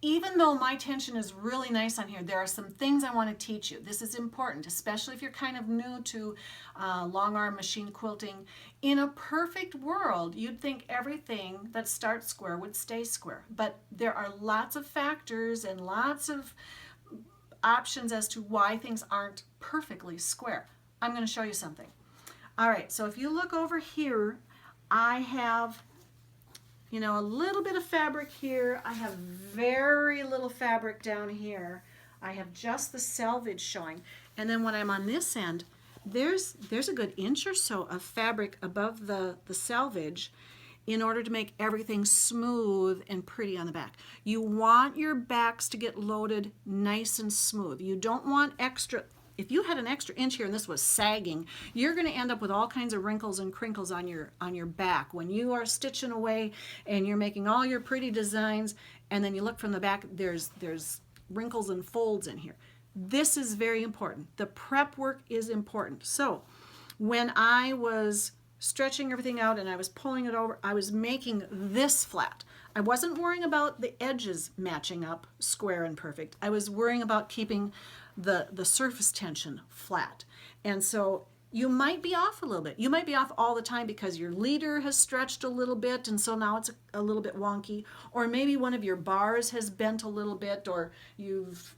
even though my tension is really nice on here, there are some things I want to teach you. This is important, especially if you're kind of new to long arm machine quilting. In a perfect world, you'd think everything that starts square would stay square, but there are lots of factors and lots of options as to why things aren't perfectly square. I'm going to show you something. All right, so if you look over here, I have a little bit of fabric here. I have very little fabric down here. I have just the selvage showing. And then when I'm on this end, there's a good inch or so of fabric above the selvage in order to make everything smooth and pretty on the back. You want your backs to get loaded nice and smooth. You don't want extra. If you had an extra inch here and this was sagging, you're going to end up with all kinds of wrinkles and crinkles on your back. When you are stitching away and you're making all your pretty designs, and then you look from the back, there's wrinkles and folds in here. This is very important. The prep work is important. So when I was stretching everything out and I was pulling it over, I was making this flat. I wasn't worrying about the edges matching up square and perfect. I was worrying about keeping the surface tension flat. And so you might be off a little bit. You might be off all the time because your leader has stretched a little bit and so now it's a little bit wonky, or maybe one of your bars has bent a little bit, or you've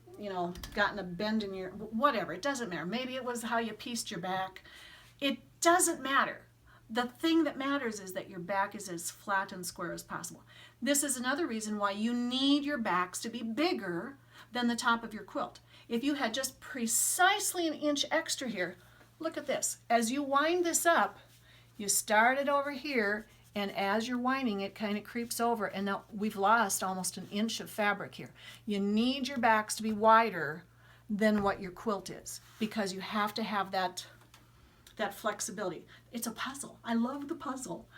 gotten a bend in your whatever. It doesn't matter. Maybe it was how you pieced your back. It doesn't matter. The thing that matters is that your back is as flat and square as possible. This is another reason why you need your backs to be bigger than the top of your quilt. If you had just precisely an inch extra here, look at this. As you wind this up, you start it over here, and as you're winding, it kind of creeps over, and now we've lost almost an inch of fabric here. You need your backs to be wider than what your quilt is, because you have to have that flexibility. It's a puzzle. I love the puzzle.